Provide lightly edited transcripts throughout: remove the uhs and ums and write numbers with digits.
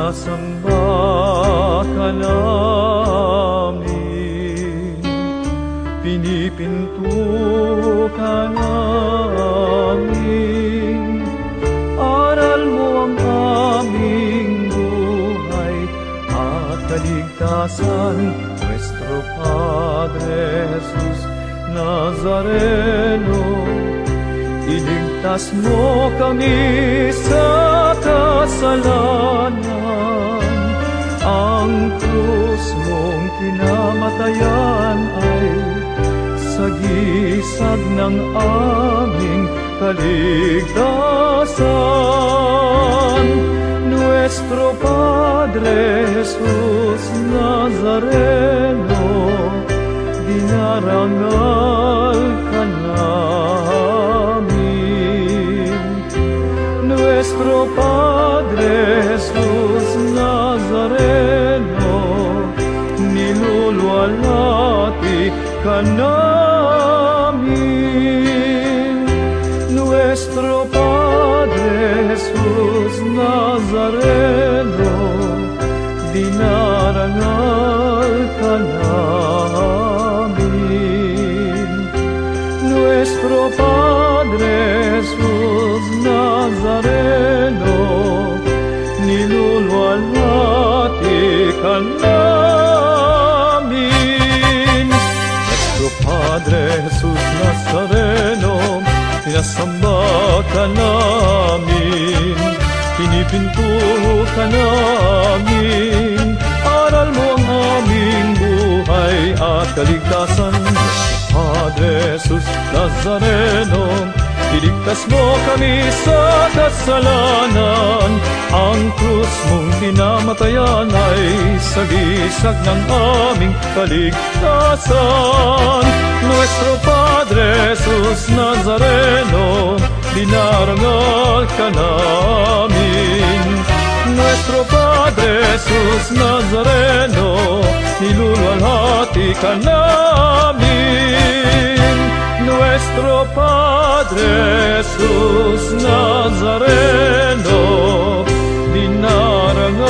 Sinasamba ka namin, pinipinto ka namin. Aral mo ang aming buhay at kaligtasan, Nuestro Padre Jesus Nazareno. Iligtas mo kami sa kasalanan. Ang krus mong kinamatayan ay sagisag ng aming kaligtasan. Nuestro Padre Jesus Nazareno, dinarangal ka namin. Nuestro Padre Jesus Nazareno, niluluwalhati ka namin. Nuestro Padre Jesus Nazareno, dinarangal ka namin. Nuestro Padre Jesus Nazareno, niluluwalhati ka namin. Nuestro Padre Jesus Nazareno, sinasamba ka namin, pinipinto ka namin. Aral mo ang aming buhay at kaligtasan, Padre Jesus Nazareno. Iligtas mo kami sa kasalanan. Ang krus mong kinamatayan ay sagisag ng aming kaligtasan. Nuestro Padre Jesus Nazareno, dinarangal ka namin. Nuestro Padre Jesus Nazareno, niluluwalhati ka namin. Nuestro Padre Jesus Nazareno, dinarangal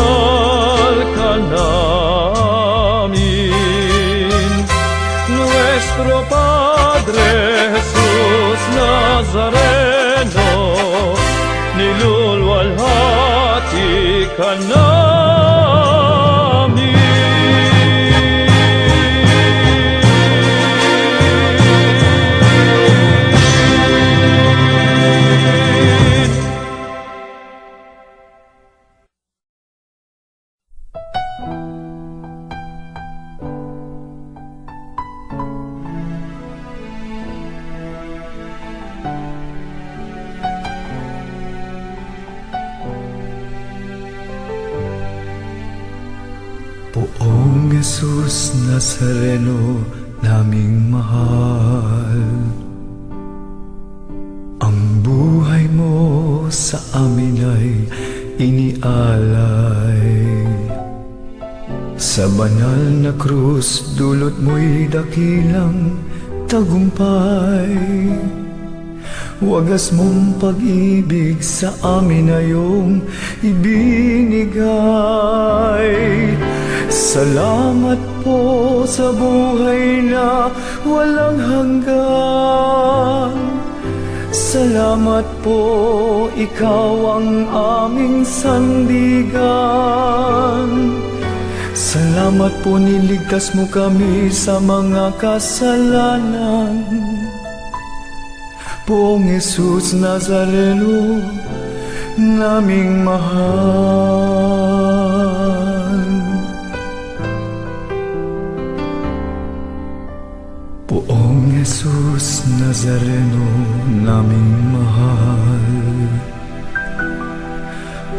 ka namin. Nuestro Padre Jesus Nazareno, niluluwalhati ka namin. Poong Jesus Nazareno, naming mahal, ang buhay mo sa amin ay inialay. Sa banal na krus, dulot mo'y dakilang tagumpay. Wagas mong pag-ibig sa amin na iyong ibinigay. Salamat po sa buhay na walang hanggan. Salamat po, ikaw ang aming sandigan. Salamat po, niligtas mo kami sa mga kasalanan. Poong Jesus Nazareno, naming mahal. Poong Jesus Nazareno, naming mahal,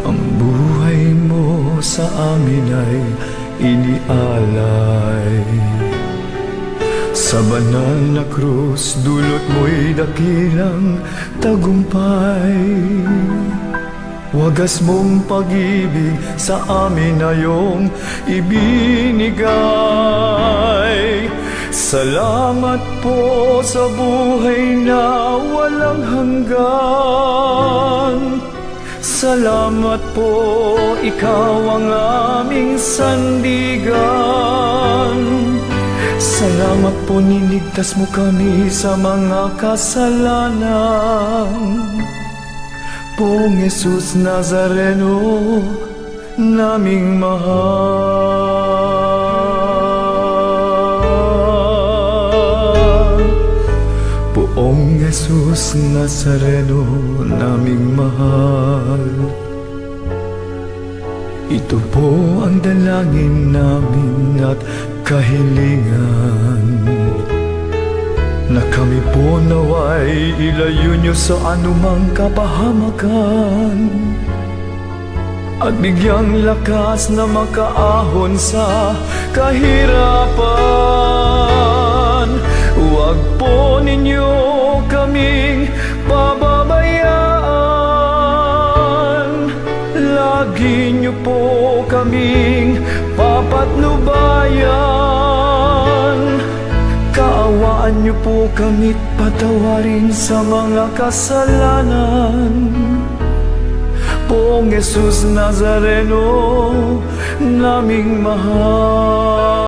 ang buhay mo sa amin ay inialay. Sa banal na krus, dulot mo'y dakilang tagumpay. Wagas mong pag-ibig sa amin na iyong ibinigay. Salamat po sa buhay na walang hanggan. Salamat po, ikaw ang aming sandigan. Salamat po, niligtas mo kami sa mga kasalanan. Poong Jesus Nazareno, naming mahal. Poong Jesus Nazareno, naming mahal. Ito po ang dalangin namin at kahilingan, na kami po naway ilayo niyo sa anumang kapahamakan, at bigyang lakas na makaahon sa kahirapan. Huwag po ninyo kaming pababayaan, lagi niyo po kaming papatnubayan. Kaawaan niyo po kami't patawarin sa mga kasalanan. Poong Jesus Nazareno, naming mahal.